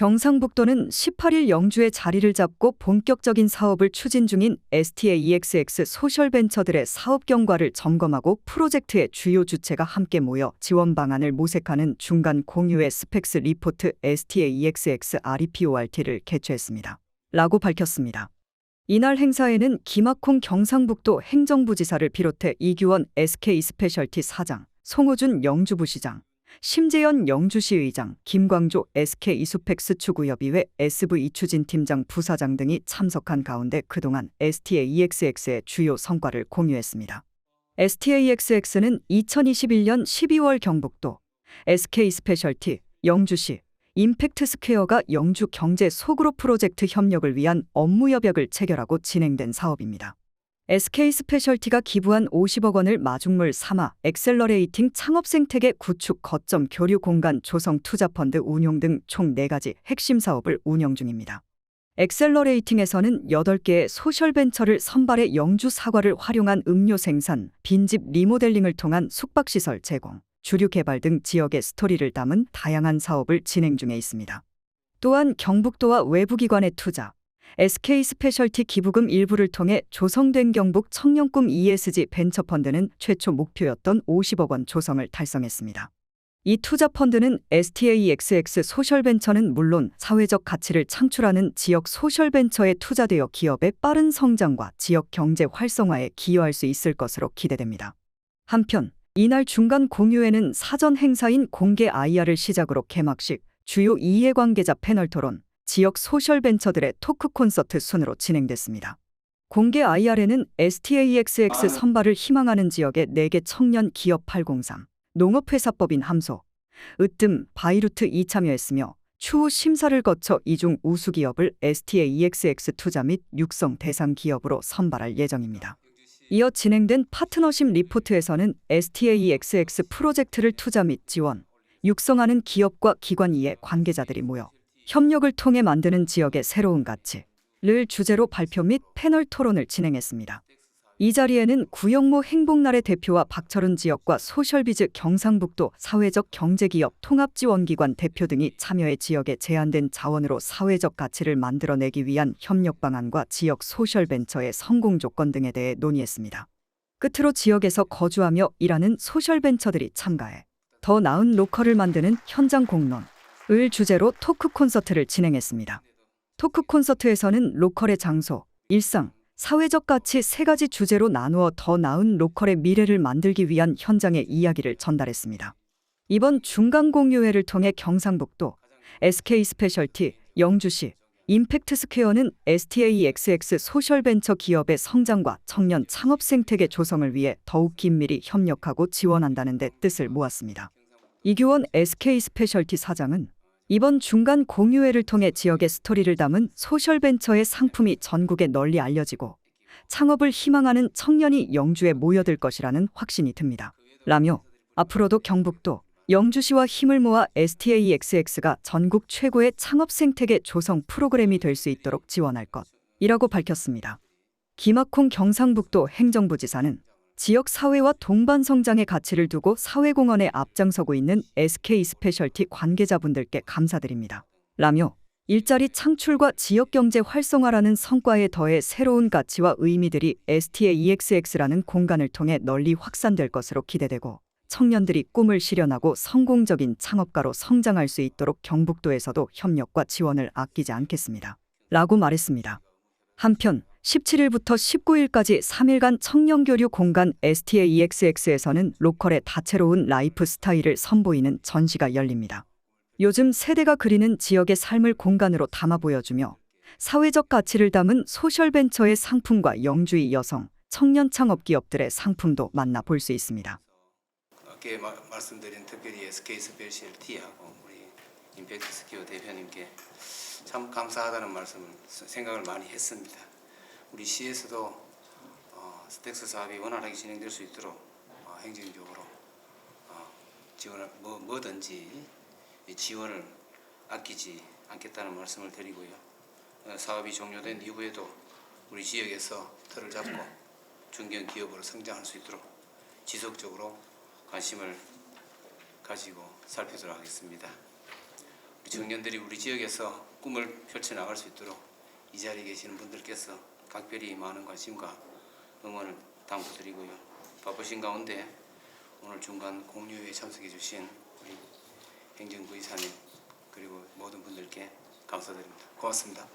경상북도는 18일 영주에 자리를 잡고 본격적인 사업을 추진 중인 STAEXX 소셜벤처들의 사업 경과를 점검하고 프로젝트의 주요 주체가 함께 모여 지원 방안을 모색하는 중간 공유의 스펙스 리포트 STAEXX REPORT를 개최했습니다. 라고 밝혔습니다. 이날 행사에는 김학홍 경상북도 행정부지사를 비롯해 이규원 SK스페셜티 사장, 송호준 영주부시장, 심재현 영주시 의장, 김광조 SK이수펙스 추구협의회 SV 이추진 팀장 부사장 등이 참석한 가운데 그동안 STAEXX의 주요 성과를 공유했습니다. STAEXX는 2021년 12월 경북도, SK스페셜티, 영주시, 임팩트스퀘어가 영주 경제 소그룹 프로젝트 협력을 위한 업무 협약을 체결하고 진행된 사업입니다. SK스페셜티가 기부한 50억 원을 마중물 삼아 엑셀러레이팅 창업생태계 구축 거점 교류 공간 조성 투자펀드 운용 등 총 4가지 핵심 사업을 운영 중입니다. 엑셀러레이팅에서는 8개의 소셜벤처를 선발해 영주 사과를 활용한 음료 생산, 빈집 리모델링을 통한 숙박시설 제공, 주류 개발 등 지역의 스토리를 담은 다양한 사업을 진행 중에 있습니다. 또한 경북도와 외부기관의 투자, SK스페셜티 기부금 일부를 통해 조성된 경북 청년꿈 ESG 벤처펀드는 최초 목표였던 50억 원 조성을 달성했습니다. 이 투자펀드는 STAEXX 소셜벤처는 물론 사회적 가치를 창출하는 지역 소셜벤처에 투자되어 기업의 빠른 성장과 지역 경제 활성화에 기여할 수 있을 것으로 기대됩니다. 한편 이날 중간 공유회는 사전 행사인 공개 IR을 시작으로 개막식, 주요 이해관계자 패널 토론, 지역 소셜벤처들의 토크 콘서트 순으로 진행됐습니다. 공개 IR에는 STAEXX 선발을 희망하는 지역의 4개 청년 기업 803, 농업회사법인 함소, 으뜸, 바이루트2 참여했으며 추후 심사를 거쳐 이중 우수기업을 STAEXX 투자 및 육성 대상 기업으로 선발할 예정입니다. 이어 진행된 파트너십 리포트에서는 STAEXX 프로젝트를 투자 및 지원, 육성하는 기업과 기관 이해 관계자들이 모여 협력을 통해 만드는 지역의 새로운 가치를 주제로 발표 및 패널 토론을 진행했습니다. 이 자리에는 구영모 행복날의 대표와 박철은 지역과 소셜비즈 경상북도 사회적 경제기업 통합지원기관 대표 등이 참여해 지역의 제한된 자원으로 사회적 가치를 만들어내기 위한 협력 방안과 지역 소셜벤처의 성공 조건 등에 대해 논의했습니다. 끝으로 지역에서 거주하며 일하는 소셜벤처들이 참가해 더 나은 로컬을 만드는 현장 공론, 을 주제로 토크 콘서트를 진행했습니다. 토크 콘서트에서는 로컬의 장소, 일상, 사회적 가치 3가지 주제로 나누어 더 나은 로컬의 미래를 만들기 위한 현장의 이야기를 전달했습니다. 이번 중간 공유회를 통해 경상북도, SK스페셜티, 영주시, 임팩트스퀘어는 STAEXX 소셜벤처 기업의 성장과 청년 창업 생태계 조성을 위해 더욱 긴밀히 협력하고 지원한다는 데 뜻을 모았습니다. 이규원 SK스페셜티 사장은 이번 중간 공유회를 통해 지역의 스토리를 담은 소셜벤처의 상품이 전국에 널리 알려지고 창업을 희망하는 청년이 영주에 모여들 것이라는 확신이 듭니다. 라며 앞으로도 경북도, 영주시와 힘을 모아 STAEXX가 전국 최고의 창업 생태계 조성 프로그램이 될 수 있도록 지원할 것이라고 밝혔습니다. 김학홍 경상북도 행정부지사는 지역 사회와 동반 성장의 가치를 두고 사회공헌에 앞장서고 있는 SK스페셜티 관계자분들께 감사드립니다. 라며 일자리 창출과 지역경제 활성화라는 성과에 더해 새로운 가치와 의미들이 STAEXX라는 공간을 통해 널리 확산될 것으로 기대되고 청년들이 꿈을 실현하고 성공적인 창업가로 성장할 수 있도록 경북도에서도 협력과 지원을 아끼지 않겠습니다. 라고 말했습니다. 한편 17일부터 19일까지 3일간 청년교류 공간 STAEXX에서는 로컬의 다채로운 라이프 스타일을 선보이는 전시가 열립니다. 요즘 세대가 그리는 지역의 삶을 공간으로 담아 보여주며 사회적 가치를 담은 소셜벤처의 상품과 영주의 여성, 청년 창업기업들의 상품도 만나볼 수 있습니다. 아까 말씀드린 특별히 SK스페셜티하고 우리 임팩트스퀘어 대표님께 참 감사하다는 말씀 생각을 많이 했습니다. 우리 시에서도 스펙스 사업이 원활하게 진행될 수 있도록 행정적으로 지원을 뭐든지 지원을 아끼지 않겠다는 말씀을 드리고요. 사업이 종료된 이후에도 우리 지역에서 틀을 잡고 중견 기업으로 성장할 수 있도록 지속적으로 관심을 가지고 살피도록 하겠습니다. 우리 청년들이 우리 지역에서 꿈을 펼쳐나갈 수 있도록 이 자리에 계시는 분들께서 각별히 많은 관심과 응원을 당부드리고요. 바쁘신 가운데 오늘 중간 공유회에 참석해 주신 우리 행정부 이사님 그리고 모든 분들께 감사드립니다. 고맙습니다.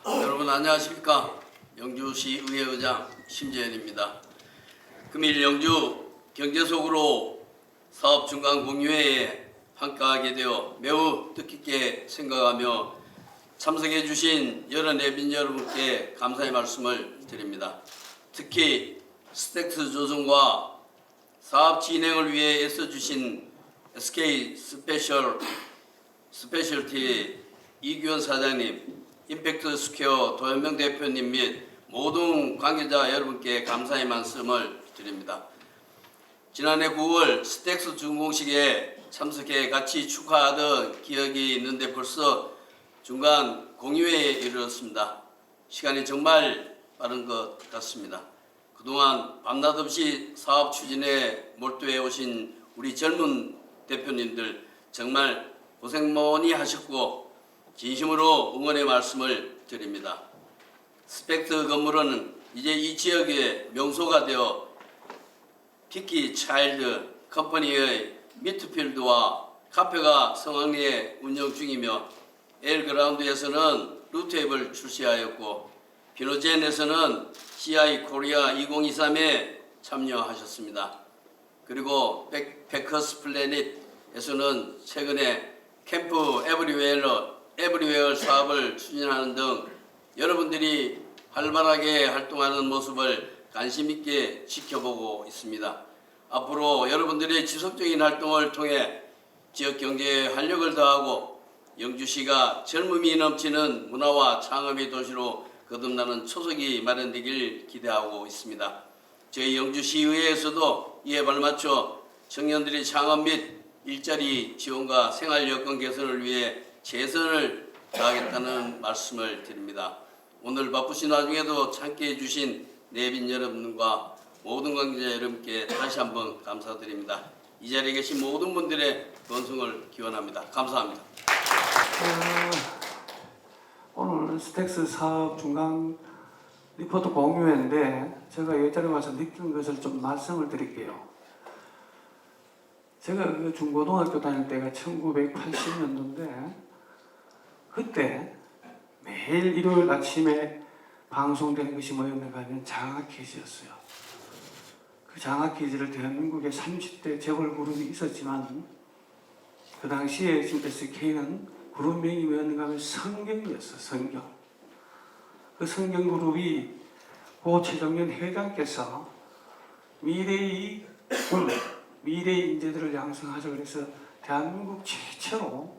여러분 안녕하십니까? 영주시 의회의장 심재현입니다. 금일 영주 경제속으로 사업 중간 공유회에 참가하게 되어 매우 뜻깊게 생각하며 참석해 주신 여러 내빈 여러분께 감사의 말씀을 드립니다. 특히 스택스 조정과 사업 진행을 위해 애써주신 SK 스페셜티 이규현 사장님, 임팩트 스퀘어 도현명 대표님 및 모든 관계자 여러분께 감사의 말씀을 드립니다. 지난해 9월 스택스 준공식에 참석해 같이 축하하던 기억이 있는데 벌써 중간 공유회에 이르렀습니다. 시간이 정말 빠른 것 같습니다. 그동안 밤낮 없이 사업 추진에 몰두해 오신 우리 젊은 대표님들 정말 고생 많이 하셨고 진심으로 응원의 말씀을 드립니다. 스펙트 건물은 이제 이 지역의 명소가 되어 피키 차일드 컴퍼니의 미트필드와 카페가 성황리에 운영 중이며 엘그라운드에서는 루테이블 출시하였고 비노젠에서는 CI 코리아 2023에 참여하셨습니다. 그리고 패커스 플래닛에서는 최근에 캠프 에브리웨어 사업을 추진하는 등 여러분들이 활발하게 활동하는 모습을 관심 있게 지켜보고 있습니다. 앞으로 여러분들의 지속적인 활동을 통해 지역 경제에 활력을 더하고 영주시가 젊음이 넘치는 문화와 창업의 도시로 거듭나는 초석이 마련되길 기대하고 있습니다. 저희 영주시의회에서도 이에 발맞춰 청년들의 창업 및 일자리 지원과 생활 여건 개선을 위해 최선을 다하겠다는 말씀을 드립니다. 오늘 바쁘신 와중에도 함께해 주신 내빈 여러분과 모든 관계자 여러분께 다시 한번 감사드립니다. 이 자리에 계신 모든 분들의 건승을 기원합니다. 감사합니다. 오늘 스택스 사업 중간 리포트 공유회인데 제가 이 자리에 와서 느낀 것을 좀 말씀을 드릴게요. 제가 그 중고등학교 다닐 때가 1980년도인데 그때 매일 일요일 아침에 방송되는 것이 뭐였는가 하면 장학 퀴즈였어요. 그 장학 퀴즈를 대한민국에 30대 재벌 그룹이 있었지만 그 당시에 지금 SK는 그룹명이 뭐였는가 하면 성경이었어. 성경. 그 성경 그룹이 고 최정년 회장께서 미래의 인재들을 양성하자 그래서 대한민국 최초로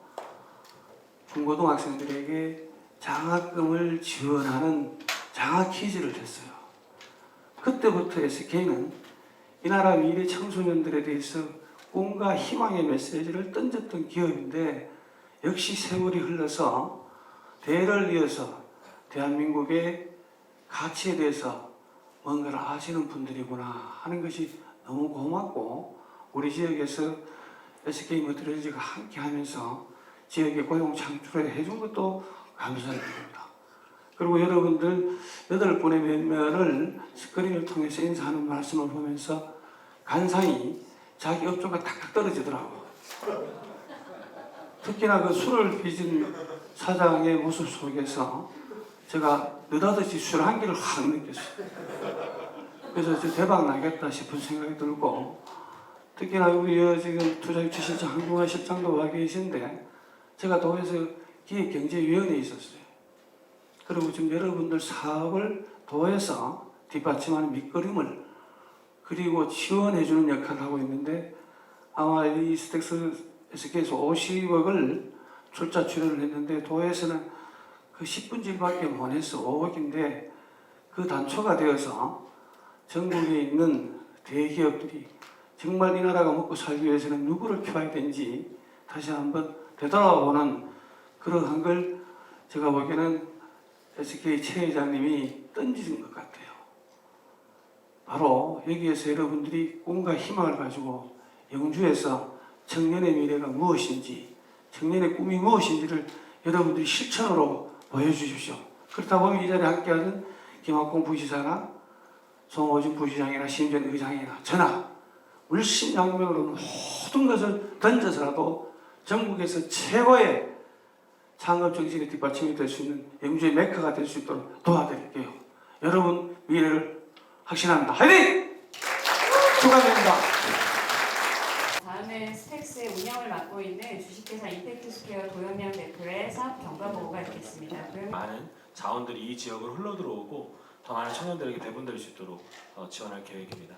중고등학생들에게 장학금을 지원하는 장학 퀴즈를 했어요. 그때부터 SK는 이 나라 미래 청소년들에 대해서 꿈과 희망의 메시지를 던졌던 기업인데 역시 세월이 흘러서 대를 이어서 대한민국의 가치에 대해서 뭔가를 아시는 분들이구나 하는 것이 너무 고맙고 우리 지역에서 SK모터리스가 함께 하면서 지역에 고용 창출을 해준 것도 감사드립니다. 그리고 여러분들 8분의 면면을 스크린을 통해서 인사하는 말씀을 보면서 간상히 자기 업종가 탁탁 떨어지더라고. 특히나 그 술을 빚은 사장의 모습 속에서 제가 느닷없이 술 한 끼를 확 느꼈어요. 그래서 저 대박 나겠다 싶은 생각이 들고 특히나 우리 지금 투자유치실장 한동환 실장도 와 계신데 제가 도에서 기획경제위원회에 있었어요. 그리고 지금 여러분들 사업을 도에서 뒷받침하는 밑거름을 그리고 지원해주는 역할을 하고 있는데 아마 이 스택스 SK에서 50억을 출자 출연을 했는데 도에서는 그 10분질밖에 못 했어. 5억인데 그 단초가 되어서 전국에 있는 대기업들이 정말 이 나라가 먹고 살기 위해서는 누구를 키워야 되는지 다시 한번 되돌아보는 그러한 걸 제가 보기에는 SK 최 회장님이 던지는 것 같아요. 바로 여기에서 여러분들이 꿈과 희망을 가지고 영주에서 청년의 미래가 무엇인지 청년의 꿈이 무엇인지를 여러분들이 실천으로 보여주십시오. 그렇다 보면 이 자리에 함께하는 김학공 부시장이나 송호진 부시장이나 심전 의장이나 저나 물심양면으로 모든 것을 던져서라도 전국에서 최고의 창업 정신의 뒷받침이 될 수 있는 영주의 메카가 될 수 있도록 도와드릴게요. 여러분 미래를 확신합니다. 화이팅! 축하드립니다. 다음은 스택스의 운영을 맡고 있는 주식회사 임팩트스퀘어 도영명 대표의 사업 경과 보고가 있겠습니다. 많은 자원들이 이 지역으로 흘러들어오고 더 많은 청년들에게 배분될 수 있도록 지원할 계획입니다.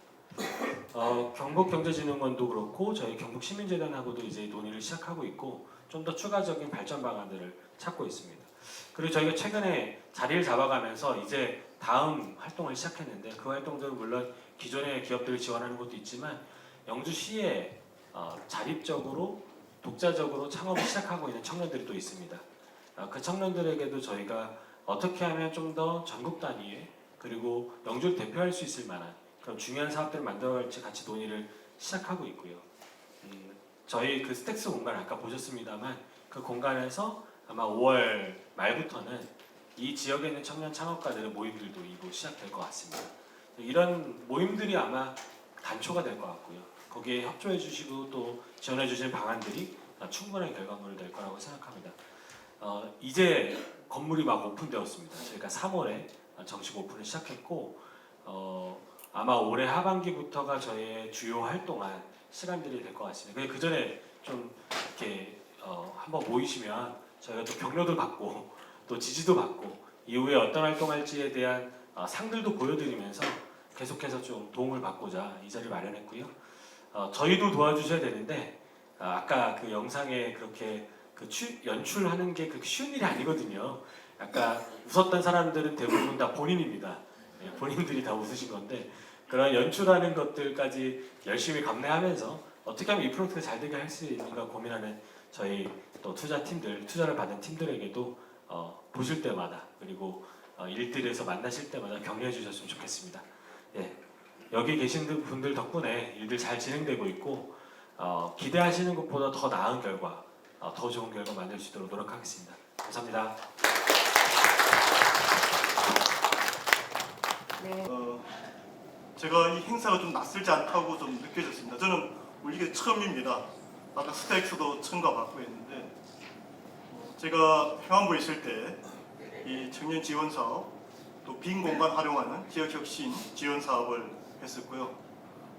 경북경제진흥원도 그렇고 저희 경북시민재단하고도 이제 논의를 시작하고 있고 좀 더 추가적인 발전 방안들을 찾고 있습니다. 그리고 저희가 최근에 자리를 잡아가면서 이제 다음 활동을 시작했는데 그 활동들은 물론 기존의 기업들을 지원하는 것도 있지만 영주시에 자립적으로 독자적으로 창업을 시작하고 있는 청년들이 또 있습니다. 그 청년들에게도 저희가 어떻게 하면 좀 더 전국 단위의 그리고 영주를 대표할 수 있을 만한 그런 중요한 사업들을 만들어갈지 같이 논의를 시작하고 있고요. 저희 그 스택스 공간 아까 보셨습니다만 그 공간에서 아마 5월 말부터는 이 지역에 있는 청년 창업가들의 모임들도 이곳 시작될 것 같습니다. 이런 모임들이 아마 단초가 될 것 같고요. 거기에 협조해 주시고 또 지원해 주시는 방안들이 충분한 결과물이 될 거라고 생각합니다. 이제 건물이 막 오픈되었습니다. 저희가 3월에 정식 오픈을 시작했고 아마 올해 하반기부터가 저희의 주요 활동한 시간들이 될 것 같습니다. 그 전에 좀 이렇게 한번 모이시면 저희가 또 격려도 받고 또 지지도 받고 이후에 어떤 활동할지에 대한 상들도 보여드리면서 계속해서 좀 도움을 받고자 이 자리를 마련했고요. 저희도 도와주셔야 되는데 아까 그 영상에 그렇게 그 연출하는 게 그렇게 쉬운 일이 아니거든요. 아까 웃었던 사람들은 대부분 다 본인입니다. 본인들이 다 웃으신 건데 그런 연출하는 것들까지 열심히 감내하면서 어떻게 하면 이 프로젝트가 잘 되게 할 수 있는가 고민하는 저희 또 투자팀들, 투자를 받은 팀들에게도 보실 때마다 그리고 일들에서 만나실 때마다 격려해 주셨으면 좋겠습니다. 예, 여기 계신 분들 덕분에 일들 잘 진행되고 있고 기대하시는 것보다 더 나은 결과, 더 좋은 결과 만들 수 있도록 노력하겠습니다. 감사합니다. 네. 제가 이 행사가 좀 낯설지 않다고 좀 느껴졌습니다. 저는 이게 처음입니다. 아까 스택스도 처음과 받고 했는데 제가 평안부에 있을 때 이 청년 지원 사업 또 빈 공간 활용하는 지역 혁신 지원 사업을 했었고요.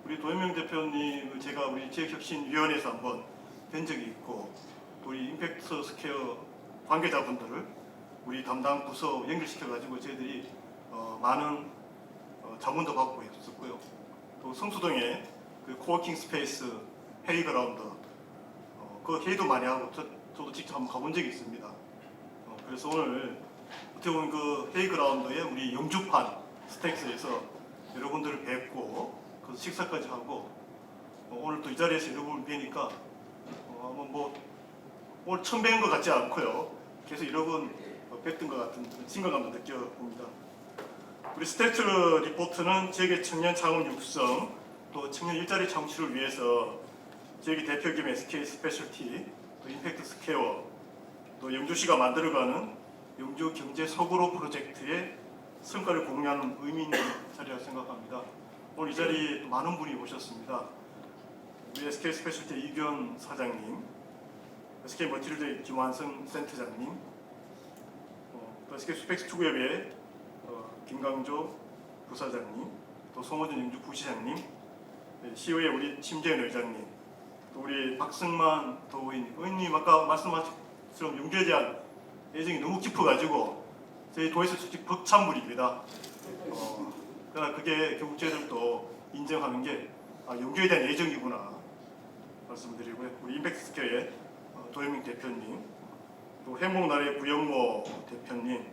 우리 도현명 대표님을 제가 우리 지역 혁신 위원회에서 한번 뵌 적이 있고 또 우리 임팩트 스퀘어 관계자분들을 우리 담당 부서 연결시켜 가지고 저희들이 많은 자문도 받고 했었고요. 또 성수동에 그 코워킹 스페이스 헤이그라운드 그 회의도 많이 하고 저도 직접 한번 가본 적이 있습니다. 그래서 오늘 어떻게 보면 그 헤이그라운드에 우리 영주판 스택스에서 여러분들을 뵙고 그 식사까지 하고 오늘 또 이 자리에서 여러분을 뵈니까 아마 뭐 오늘 처음 뵌 것 같지 않고요. 계속 여러 번 뵀던 것 같은 친근감도 느껴봅니다. 우리 스택스 리포트는 지역의 청년 창업 육성 또 청년 일자리 창출을 위해서 지역의 대표 겸 SK 스페셜티 또 임팩트 스퀘어 또 영주시가 만들어가는 영주 경제 소구로 프로젝트의 성과를 공유하는 의미 있는 자리라고 생각합니다. 오늘 이 자리에 많은 분이 오셨습니다. 우리 SK 스페셜티 이규현 사장님, SK 머티리얼 김완성 센터장님, 또 SK 스펙스 투구협의 김강조 부사장님, 또 송호준 영주 부시장님, 시의회 우리 심재현 의장님, 또 우리 박승만 의원님 아까 말씀하신 것처럼 영주에 대한 애정이 너무 깊어가지고 저희 도에서 솔직히 벅찬물입니다. 그러나 그게 결국 저희들도 인정하는 게 영주에 대한 애정이구나 말씀드리고요. 우리 임팩트 스퀘어의 도현민 대표님, 또 해몽나라의 구영모 대표님,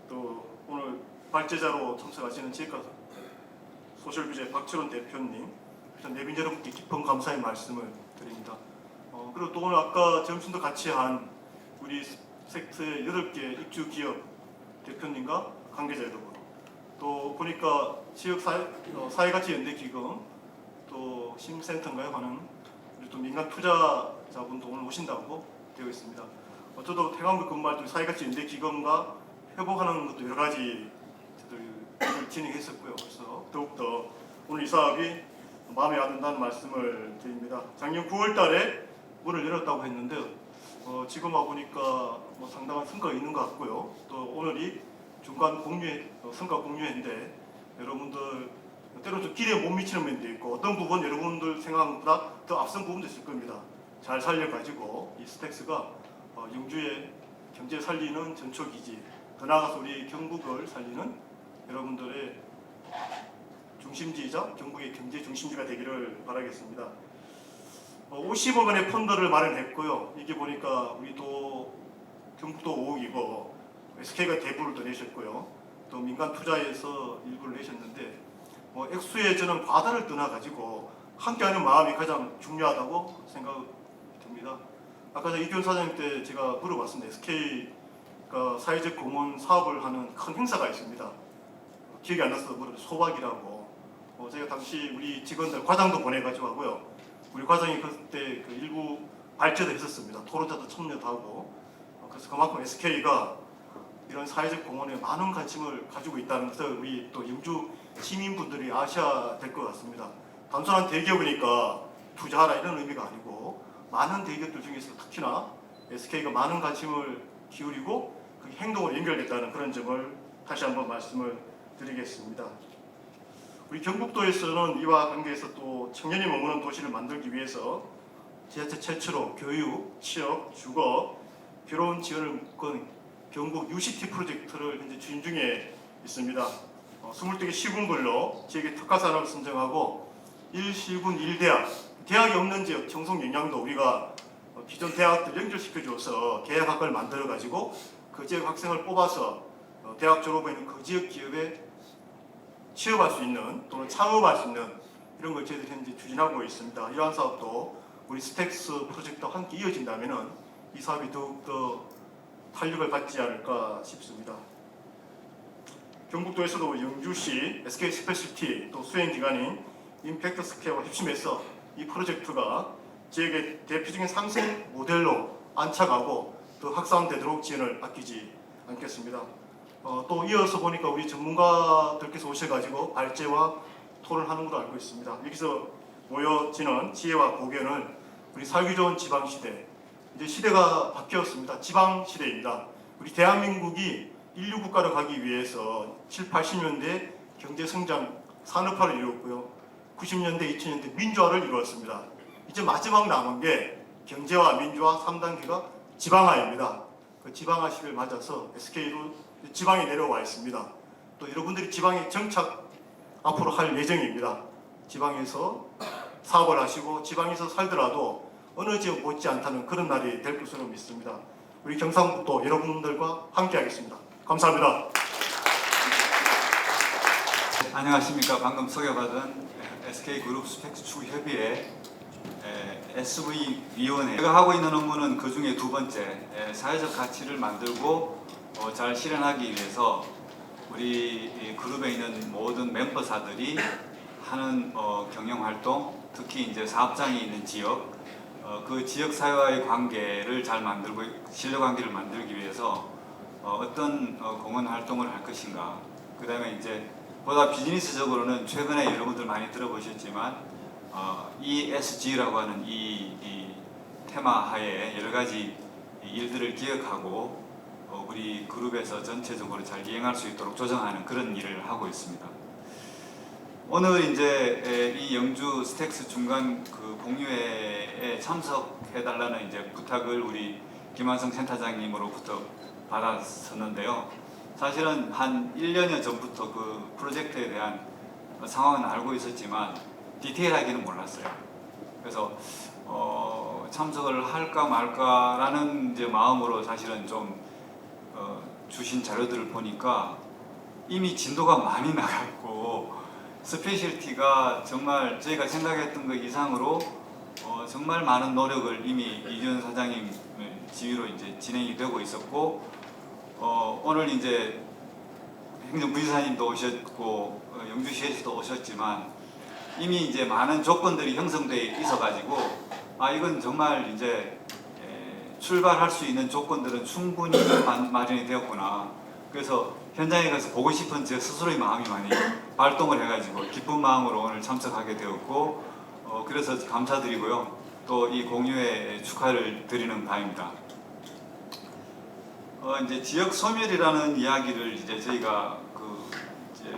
또 오늘 발제자로 참석하시는 지역가 소셜뷰제 박철원 대표님, 내빈 여러분께 깊은 감사의 말씀을 드립니다. 그리고 또 오늘 아까 점심도 같이 한 우리 섹트의 8개 입주 기업 대표님과 관계자 여러분, 또 보니까 지역 사회가치연대기금 또 심센터인가요 하는 우리 또 민간 투자자분도 오늘 오신다고 되어 있습니다. 저도 태광부 근무할 때 사회가치 연대 기금과 회복하는 것도 여러 가지 저들 진행했었고요. 그래서 더욱더 오늘 이 사업이 마음에 와든다는 말씀을 드립니다. 작년 9월달에 문을 열었다고 했는데 지금 와 보니까 뭐 상당한 성과가 있는 것 같고요. 또 오늘이 중간 공유회 성과 공유회인데 여러분들 때로 좀 기대에 못 미치는 면도 있고 어떤 부분 여러분들 생각한 것보다 더 앞선 부분도 있을 겁니다. 잘 살려가지고 이 스택스가 영주의 경제 살리는 전초기지, 더 나아가서 우리 경북을 살리는 여러분들의 중심지이자 경북의 경제 중심지가 되기를 바라겠습니다. 50억 원의 펀드를 마련했고요. 이게 보니까 우리도 경북도 5억이고 SK가 대부를 더 내셨고요. 또 민간 투자에서 일부를 내셨는데 액수에 저는 과다를 떠나가지고 함께하는 마음이 가장 중요하다고 생각됩니다. 아까 이규현 사장님 때 제가 물어봤습니다. SK가 사회적 공헌 사업을 하는 큰 행사가 있습니다. 기억이 안 나서 물어봤어요. 소박이라고. 제가 당시 우리 직원들 과장도 보내가지고 하고요. 우리 과장이 그때 그 일부 발제도 했었습니다. 토론자도 참여도 하고. 그래서 그만큼 SK가 이런 사회적 공헌에 많은 관심을 가지고 있다는 것을 우리 또 영주 시민분들이 아셔야 될 것 같습니다. 단순한 대기업이니까 투자하라 이런 의미가 아니고 많은 대기업들 중에서 특히나 SK가 많은 관심을 기울이고 그 행동으로 연결됐다는 그런 점을 다시 한번 말씀을 드리겠습니다. 우리 경북도에서는 이와 관계해서 또 청년이 머무는 도시를 만들기 위해서 지자체 최초로 교육, 취업, 주거, 결혼 지원을 묶은 경북 UCT 프로젝트를 현재 추진 중에 있습니다. 22개 시군별로 지역의 특화산업을 선정하고 1시군 1대학, 대학이 없는 지역 청송 영향도 우리가 기존 대학들 연결시켜줘서 계약학과를 만들어가지고 그 지역 학생을 뽑아서 대학 졸업 후에는 그 지역 기업에 취업할 수 있는 또는 창업할 수 있는 이런 걸 저희들이 현재 추진하고 있습니다. 이러한 사업도 우리 스택스 프로젝트와 함께 이어진다면 이 사업이 더욱더 탄력을 받지 않을까 싶습니다. 경북도에서도 영주시 SK 스페셜티 또 수행기관인 임팩트 스퀘어와 협심해서 이 프로젝트가 지역의 대표적인 상생 모델로 안착하고 더 확산되도록 지원을 아끼지 않겠습니다. 또 이어서 보니까 우리 전문가들께서 오셔가지고 발제와 토론하는 걸로 알고 있습니다. 여기서 모여지는 지혜와 고견을 우리 살기 좋은 지방시대, 이제 시대가 바뀌었습니다. 지방시대입니다. 우리 대한민국이 인류 국가로 가기 위해서 7, 80년대 경제성장 산업화를 이루었고요. 90년대, 2000년대 민주화를 이루었습니다. 이제 마지막 남은 게 경제와 민주화 3단계가 지방화입니다. 그 지방화 시기를 맞아서 SK로 지방에 내려와 있습니다. 또 여러분들이 지방에 정착 앞으로 할 예정입니다. 지방에서 사업을 하시고 지방에서 살더라도 어느 지역 못지 않다는 그런 날이 될 것으로 믿습니다. 우리 경상북도 여러분들과 함께 하겠습니다. 감사합니다. 안녕하십니까. 방금 소개받은 SK그룹 스펙스 추구협의회 SV위원회. 제가 하고 있는 업무는 그 중에 두 번째, 사회적 가치를 만들고 잘 실현하기 위해서 우리 그룹에 있는 모든 멤버사들이 하는 경영활동, 특히 이제 사업장이 있는 지역, 그 지역 사회와의 관계를 잘 만들고 신뢰관계를 만들기 위해서 어떤 공헌 활동을 할 것인가. 그 다음에 이제 보다 비즈니스적으로는 최근에 여러분들 많이 들어보셨지만 ESG라고 하는 이 테마 하에 여러 가지 일들을 기획하고 우리 그룹에서 전체적으로 잘 이행할 수 있도록 조정하는 그런 일을 하고 있습니다. 오늘 이제 이 영주 스택스 중간 그 공유회에 참석해달라는 이제 부탁을 우리 김한성 센터장님으로부터 받았었는데요. 사실은 한 1년여 전부터 그 프로젝트에 대한 상황은 알고 있었지만 디테일하게는 몰랐어요. 그래서 참석을 할까 말까라는 이제 마음으로 사실은 좀 주신 자료들을 보니까 이미 진도가 많이 나갔고 스페셜티가 정말 저희가 생각했던 것 이상으로 정말 많은 노력을 이미 이규현 사장님 지휘로 이제 진행이 되고 있었고 오늘 이제 행정부지사님도 오셨고 영주시에서도 오셨지만 이미 이제 많은 조건들이 형성돼 있어가지고 이건 정말 이제 출발할 수 있는 조건들은 충분히 마련이 되었구나. 그래서 현장에 가서 보고 싶은 제 스스로의 마음이 많이 발동을 해가지고 기쁜 마음으로 오늘 참석하게 되었고, 그래서 감사드리고요. 또 이 공유에 축하를 드리는 바입니다. 이제 지역 소멸이라는 이야기를 이제 저희가 이제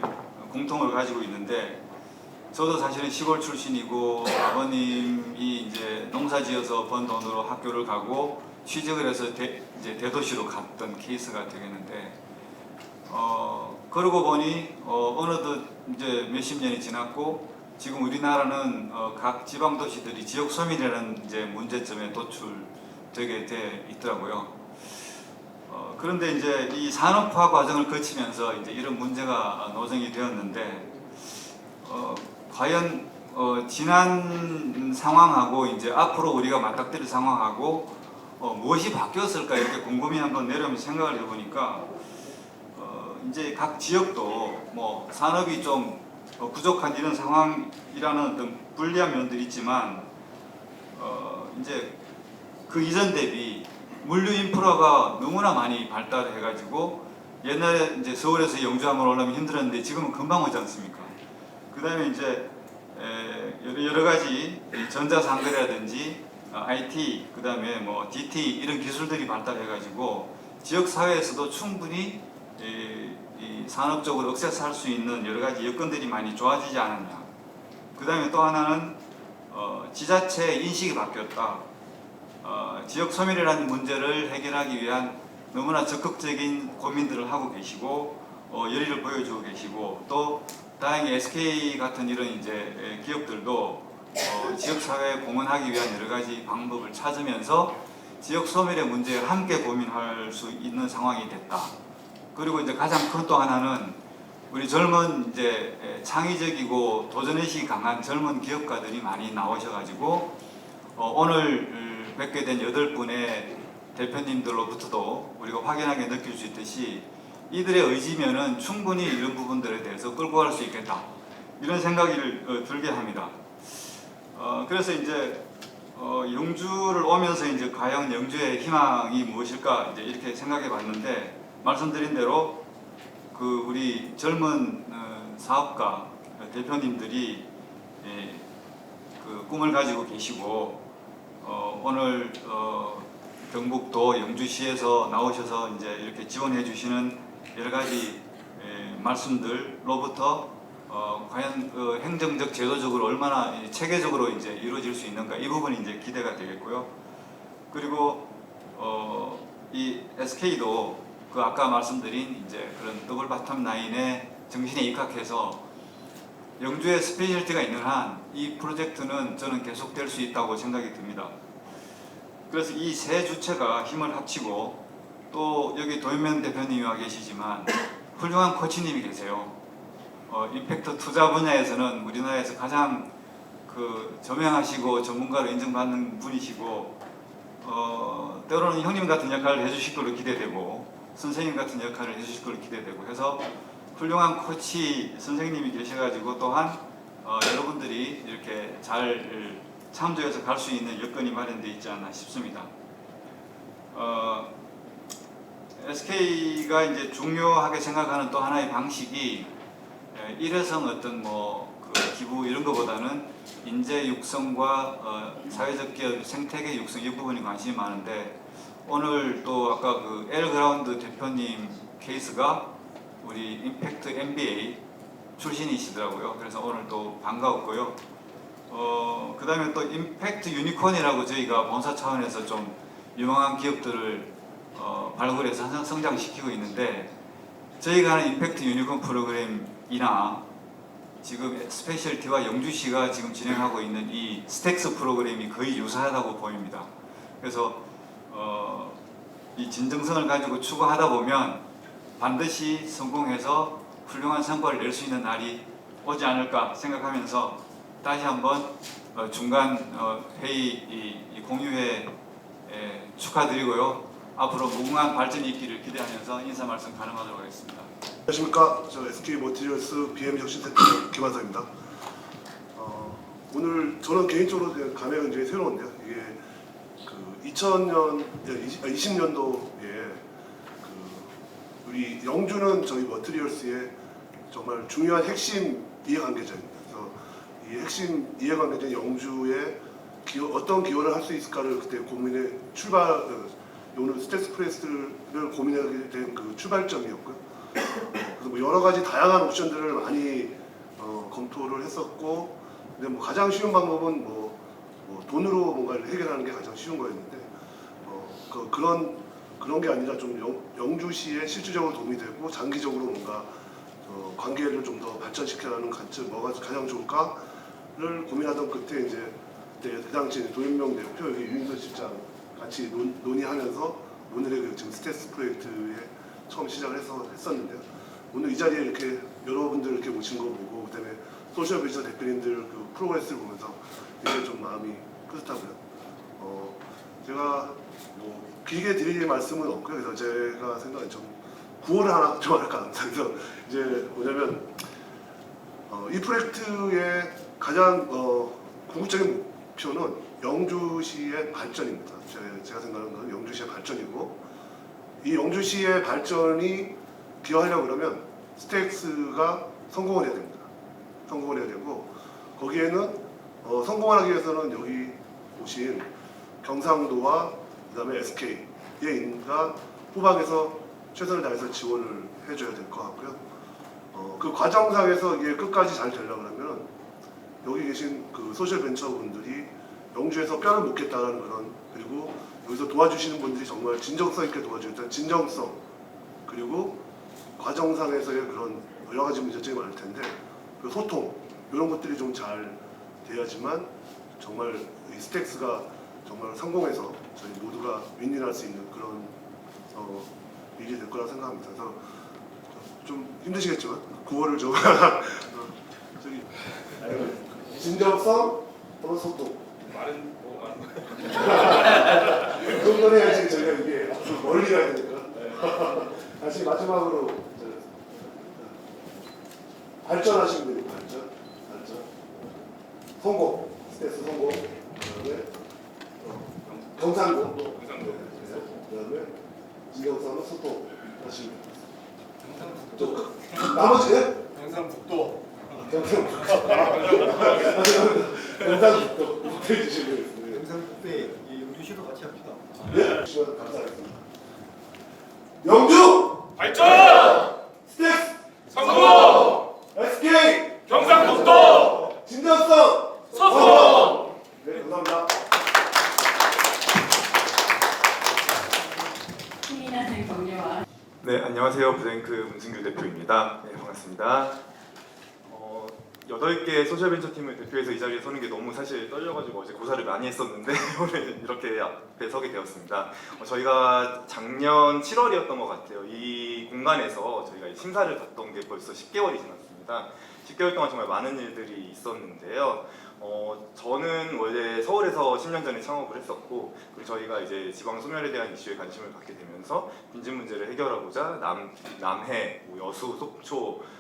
공통을 가지고 있는데, 저도 사실은 시골 출신이고 아버님이 이제 농사지어서 번 돈으로 학교를 가고 취직을 해서 이제 대도시로 갔던 케이스가 되겠는데, 그러고 보니 어느덧 이제 몇십 년이 지났고 지금 우리나라는 각 지방 도시들이 지역 소멸이라는 이제 문제점에 도출되게 돼 있더라고요. 그런데 이제 이 산업화 과정을 거치면서 이제 이런 문제가 노정이 되었는데, 과연 지난 상황하고 이제 앞으로 우리가 맞닥뜨릴 상황하고 무엇이 바뀌었을까 이렇게 곰곰이 한번 내려오면서 생각을 해보니까, 이제 각 지역도 뭐 산업이 좀 부족한 이런 상황이라는 어떤 불리한 면들이 있지만, 이제 그 이전 대비 물류 인프라가 너무나 많이 발달해가지고 옛날에 이제 서울에서 영주 한번 오려면 힘들었는데 지금은 금방 오지 않습니까? 그 다음에 이제 여러 가지 전자상거래라든지 IT, 그 다음에 뭐 DT 이런 기술들이 발달해가지고 지역 사회에서도 충분히 이 산업적으로 액세스할 수 있는 여러 가지 여건들이 많이 좋아지지 않았냐. 그 다음에 또 하나는 지자체 인식이 바뀌었다. 지역 소멸이라는 문제를 해결하기 위한 너무나 적극적인 고민들을 하고 계시고 열의를 보여주고 계시고, 또 다행히 SK 같은 이런 이제 기업들도 지역 사회에 공헌하기 위한 여러 가지 방법을 찾으면서 지역 소멸의 문제에 함께 고민할 수 있는 상황이 됐다. 그리고 이제 가장 큰 또 하나는 우리 젊은 이제 창의적이고 도전의식이 강한 젊은 기업가들이 많이 나오셔가지고 오늘 뵙게 된 8분의 대표님들로부터도 우리가 확연하게 느낄 수 있듯이 이들의 의지면은 충분히 이런 부분들에 대해서 끌고 갈 수 있겠다, 이런 생각이 들게 합니다. 그래서 이제 영주를 오면서 이제 과연 영주의 희망이 무엇일까 이제 이렇게 생각해 봤는데, 말씀드린 대로 그 우리 젊은 사업가 대표님들이 그 꿈을 가지고 계시고, 오늘 경북도 영주시에서 나오셔서 이제 이렇게 지원해 주시는 여러 가지 말씀들로부터 과연 행정적 제도적으로 얼마나 체계적으로 이제 이루어질 수 있는가, 이 부분이 이제 기대가 되겠고요. 그리고 이 SK도 그 아까 말씀드린 이제 그런 더블 바텀 라인의 정신에 입각해서 영주에 스페셜티가 있는 한 이 프로젝트는 저는 계속될 수 있다고 생각이 듭니다. 그래서 이 세 주체가 힘을 합치고, 또 여기 도윤명 대표님이 와 계시지만 훌륭한 코치님이 계세요. 임팩트 투자 분야에서는 우리나라에서 가장 그 저명하시고 전문가로 인정받는 분이시고, 때로는 형님 같은 역할을 해주실 걸로 기대되고 선생님 같은 역할을 해주실 걸로 기대되고 해서 훌륭한 코치 선생님이 계셔가지고 또한 여러분들이 이렇게 잘 참조해서 갈 수 있는 여건이 마련되어 있지 않나 싶습니다. SK가 이제 중요하게 생각하는 또 하나의 방식이 일회성 어떤 그 기부 이런 것보다는 인재 육성과 사회적 기업 생태계 육성 이 부분이 관심이 많은데, 오늘 또 아까 그 엘그라운드 대표님 케이스가 우리 임팩트 MBA 출신이시더라고요. 그래서 오늘 또 반가웠고요. 그 다음에 또 임팩트 유니콘이라고 저희가 본사 차원에서 좀 유망한 기업들을 발굴해서 성장시키고 있는데, 저희가 하는 임팩트 유니콘 프로그램이나 지금 스페셜티와 영주시가 지금 진행하고 있는 이 스택스 프로그램이 거의 유사하다고 보입니다. 그래서 이 진정성을 가지고 추구하다 보면 반드시 성공해서 훌륭한 성과를 낼 수 있는 날이 오지 않을까 생각하면서 다시 한번 중간 회의 이 공유회 축하드리고요. 앞으로 무궁한 발전이 있기를 기대하면서 인사 말씀 가능하도록 하겠습니다. 안녕하십니까. 저 SK모티리얼스 BM혁신센터 김한성입니다. 오늘 저는 개인적으로 감회가 굉장히 새로운데요. 이게 그 그 20년도에 우리 영주는 저희 머티리얼스의 정말 중요한 핵심 이해관계자입니다. 그래서 이 핵심 이해관계자 영주의 어떤 기여를 할 수 있을까를 그때 고민해 오늘 스텔스 프레스를 고민하게 된 그 출발점이었고요. 그래서 뭐 여러 가지 다양한 옵션들을 많이 검토를 했었고, 근데 뭐 가장 쉬운 방법은 뭐 돈으로 뭔가를 해결하는 게 가장 쉬운 거였는데 그런 게 아니라 좀 영주시에 실질적으로 도움이 되고 장기적으로 뭔가 관계를 좀 더 발전시켜나가는 관점 뭐가 가장 좋을까를 고민하던 끝에 이제 그때 그 당시 도현명 대표 여기 유인선 실장 같이 논의하면서 오늘의 그 지금 스텔스 프로젝트에 처음 시작을 했었는데요. 오늘 이 자리에 이렇게 여러분들 이렇게 모신 거 보고 그다음에 소셜 비즈니스 대표님들 그 프로그레스를 보면서 이제 좀 마음이 뿌듯하고요. 제가 뭐 길게 드릴 말씀은 없고요. 그래서 제가 생각에 좀 구호를 하나 좀 할까. 그래서 이제 뭐냐면 이 프로젝트의 가장 궁극적인 목표는 영주시의 발전입니다. 제가 생각하는 건 영주시의 발전이고, 이 영주시의 발전이 기여하려고 그러면 스택스가 성공을 해야 됩니다. 성공을 해야 되고, 거기에는 성공하기 위해서는 여기 오신 경상도와 그다음에 SK의 인가 후방에서 최선을 다해서 지원을 해줘야 될 것 같고요. 그 과정상에서 이게 끝까지 잘 되려고 하면 여기 계신 그 소셜 벤처 분들이 영주에서 뼈를 묻겠다라는 그런, 그리고 여기서 도와주시는 분들이 정말 진정성 있게 도와주겠다는 진정성, 그리고 과정상에서의 그런 여러 가지 문제점이 많을 텐데 그 소통 이런 것들이 좀 잘 돼야지만 정말 이 스택스가 정말 성공해서 저희 모두가 윈윈할 수 있는 그런 일이 될 거라고 생각합니다. 그래서 좀 힘드시겠지만 구호를 좀 저기 진정성 또는 소통 말은 뭐 많은 그 정도는 해야지 저희가 이게 앞으로 멀리 가야 되니까. 다시 마지막으로 발전하시면 됩니다. 발전 성공, 스트레스 성공, 그다음에 경상도, 그다음에 진정성은 소통 하시면 됩니다. 나머지는 경상북도 경상북도 목표해 주시면 되겠습니다. 경상북도에 영주시도 같이 합시다. 네, 주시면 감사하겠습니다. 영주 발전! 스택스 성공! SK 경상북도! 진정성 소통! 네, 감사합니다. 시민한테 격려와 네, 안녕하세요. 브랭크 문승규 대표입니다. 네, 반갑습니다. 8개 소셜벤처팀을 대표해서 이 자리에 서는 게 너무 사실 떨려가지고 어제 고사를 많이 했었는데 오늘 이렇게 앞에 서게 되었습니다. 저희가 작년 7월이었던 것 같아요. 이 공간에서 저희가 심사를 받던 게 벌써 10개월이 지났습니다. 10개월 동안 정말 많은 일들이 있었는데요. 저는 원래 서울에서 10년 전에 창업을 했었고, 그리고 저희가 이제 지방 소멸에 대한 이슈에 관심을 갖게 되면서 빈집 문제를 해결하고자 남해, 여수, 속초,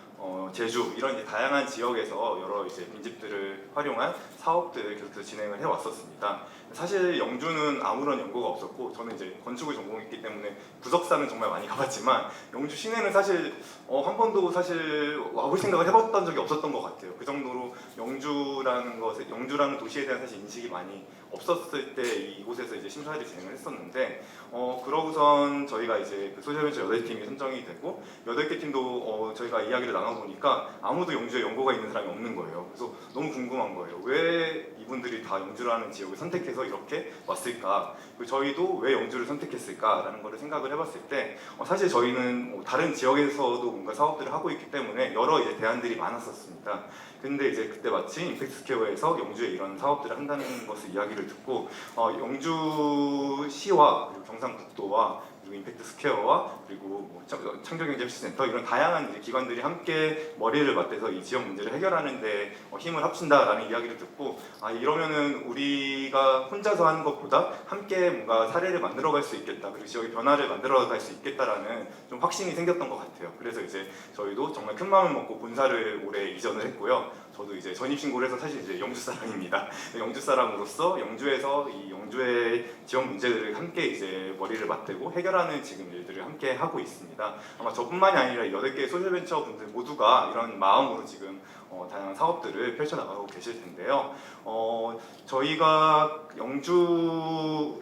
제주 이런 이제 다양한 지역에서 여러 이제 빈집들을 활용한 사업들을 계속해서 진행을 해왔었습니다. 사실 영주는 아무런 연고가 없었고, 저는 이제 건축을 전공했기 때문에 구석사는 정말 많이 가봤지만 영주 시내는 사실 한 번도 사실 와볼 생각을 해봤던 적이 없었던 것 같아요. 그 정도로 영주라는 도시에 대한 사실 인식이 많이 없었을 때 이곳에서 이제 심사를 진행을 했었는데, 그러고선 저희가 이제 그 소셜벤처 8팀이 선정이 되고 8개 팀도 저희가 이야기를 나눠보니까 아무도 영주에 연고가 있는 사람이 없는 거예요. 그래서 너무 궁금한 거예요. 왜 이분들이 다 영주라는 지역을 선택해서 이렇게 왔을까? 그리고 저희도 왜 영주를 선택했을까라는 거를 생각을 해봤을 때 사실 저희는 다른 지역에서도 뭔가 사업들을 하고 있기 때문에 여러 이제 대안들이 많았었습니다. 근데 이제 그때 마침 임팩트스퀘어에서 영주에 이런 사업들을 한다는 것을 이야기를 듣고 영주시와 그리고 경상북도와 그리고 임팩트스퀘어와 그리고 뭐 창조경제혁신센터 이런 다양한 이제 기관들이 함께 머리를 맞대서 이 지역 문제를 해결하는 데 힘을 합친다라는 이야기를 듣고 이러면은 우리가 혼자서 하는 것보다 함께 뭔가 사례를 만들어갈 수 있겠다, 그리고 지역의 변화를 만들어갈 수 있겠다라는 좀 확신이 생겼던 것 같아요. 그래서 이제 저희도 정말 큰 마음을 먹고 본사를 올해 이전을 했고요. 저도 이제 전입신고를 해서 사실 이제 영주 사람입니다. 영주 사람으로서 영주에서 이 영주의 지역 문제들을 함께 이제 머리를 맞대고 해결하는 지금 일들을 함께 하고 있습니다. 아마 저뿐만이 아니라 8개의 소셜벤처 분들 모두가 이런 마음으로 지금 다양한 사업들을 펼쳐나가고 계실 텐데요. 저희가 영주에서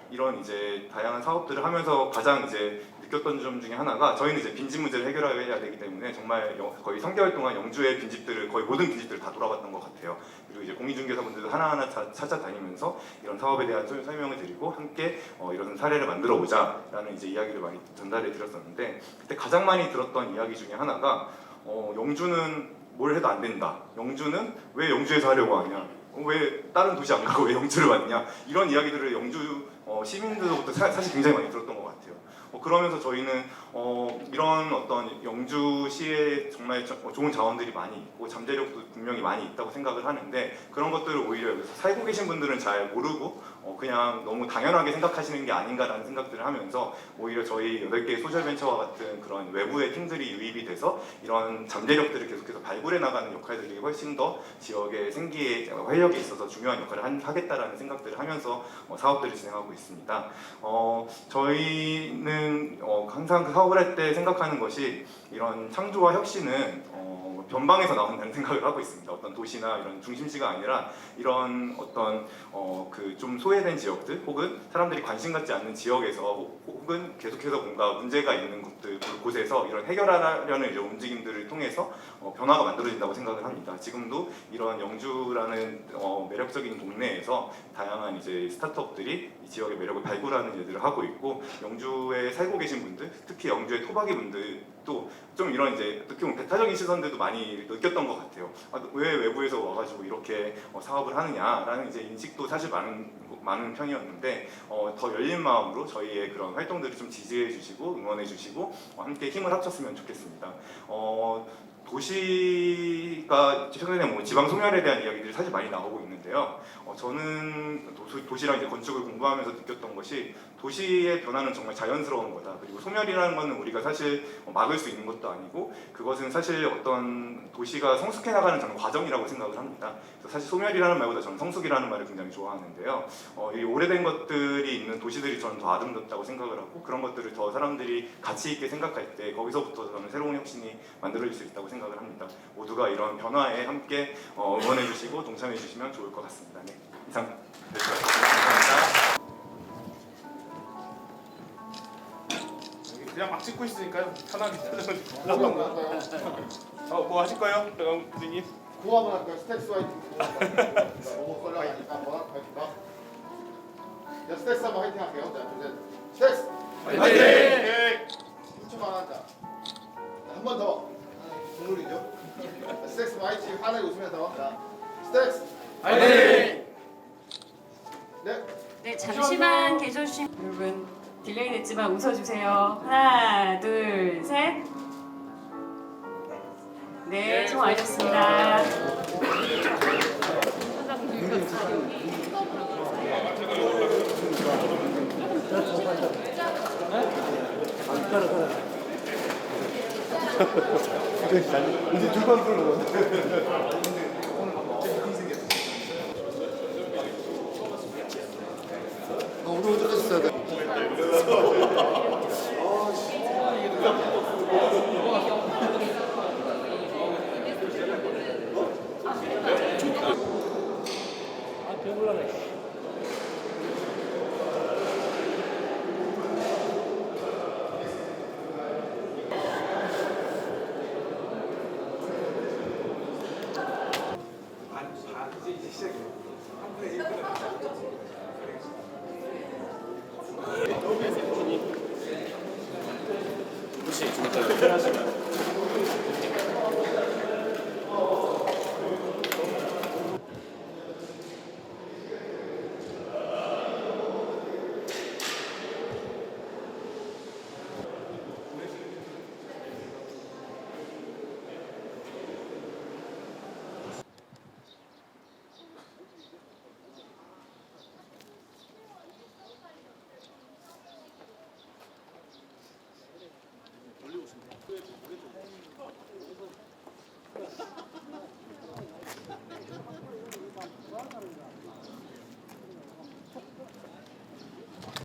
이런 이제 다양한 사업들을 하면서 가장 이제 느꼈던 점 중에 하나가 저희는 이제 빈집 문제를 해결해야 되기 때문에 정말 거의 3개월 동안 영주의 빈집들을 거의 모든 빈집들을 다 돌아봤던 것 같아요. 그리고 이제 공인중개사분들도 하나하나 찾아다니면서 이런 사업에 대한 설명을 드리고 함께 이런 사례를 만들어 보자라는 이제 이야기를 많이 전달해 드렸었는데 그때 가장 많이 들었던 이야기 중에 하나가 영주는 뭘 해도 안 된다. 영주는 왜 영주에서 하려고 하냐? 왜 다른 도시 안 가고 왜 영주를 왔냐? 이런 이야기들을 영주 시민들로부터 사실 굉장히 많이 들었던 것 같아요. 그러면서 저희는 이런 어떤 영주시에 정말 좋은 자원들이 많이 있고 잠재력도 분명히 많이 있다고 생각을 하는데 그런 것들을 오히려 여기서 살고 계신 분들은 잘 모르고 그냥 너무 당연하게 생각하시는 게 아닌가라는 생각들을 하면서 오히려 저희 8개의 소셜벤처와 같은 그런 외부의 팀들이 유입이 돼서 이런 잠재력들을 계속해서 발굴해 나가는 역할들이 훨씬 더 지역의 생기에 활력에 있어서 중요한 역할을 하겠다라는 생각들을 하면서 사업들을 진행하고 있습니다. 저희는 항상 그 사업을 할 때 생각하는 것이 이런 창조와 혁신은 변방에서 나온다는 생각을 하고 있습니다. 어떤 도시나 이런 중심지가 아니라 이런 어떤 그 좀 소외된 지역들 혹은 사람들이 관심 갖지 않는 지역에서 혹은 계속해서 뭔가 문제가 있는 곳에서 이런 해결하려는 이제 움직임들을 통해서 변화가 만들어진다고 생각을 합니다. 지금도 이런 영주라는 매력적인 동네에서 다양한 이제 스타트업들이 이 지역의 매력을 발굴하는 일들을 하고 있고 영주에 살고 계신 분들, 특히 영주의 토박이 분들도 좀 이런 이제 어떻게 보면 배타적인 시선들도 많이 느꼈던 것 같아요. 왜 외부에서 와가지고 이렇게 사업을 하느냐라는 이제 인식도 사실 많은 편이었는데 더 열린 마음으로 저희의 그런 활동들을 좀 지지해 주시고 응원해 주시고 함께 힘을 합쳤으면 좋겠습니다. 도시가 최근에 뭐 지방 소멸에 대한 이야기들이 사실 많이 나오고 있는데요. 저는 도시랑 이제 건축을 공부하면서 느꼈던 것이 도시의 변화는 정말 자연스러운 거다. 그리고 소멸이라는 것은 우리가 사실 막을 수 있는 것도 아니고 그것은 사실 어떤 도시가 성숙해 나가는 저는 과정이라고 생각을 합니다. 그래서 사실 소멸이라는 말보다 저는 성숙이라는 말을 굉장히 좋아하는데요. 이 오래된 것들이 있는 도시들이 저는 더 아름답다고 생각을 하고 그런 것들을 더 사람들이 가치 있게 생각할 때 거기서부터 저는 새로운 혁신이 만들어질 수 있다고 생각을 합니다. 모두가 이런 변화에 함께 응원해 주시고 동참해 주시면 좋을 것 같습니다. 네, 이상 감사합니다. 그냥 막 찍고 있으니까요. 편하게 나쁜 거. 뭐 하실 거예요, 대표님? 구합을 할까요? 스택스 화이팅 구합. 너무 썰려가니까 한번 할까? 자, 스택스 한번 화이팅 할게요. 자, 이제 스택스 화이팅! 2초만 하자. 한 번 더. 국룰이죠. 스택스 화이팅 하나 웃으면서. 자, 스택스 화이팅! 네, 잠시만 계셔주시면 여러분 딜레이 됐지만 웃어주세요. 하나, 둘, 셋. 네, 수고하셨습니다. 이제 줄건 끌고. 우리 어디 갔어야 돼? 배불러네.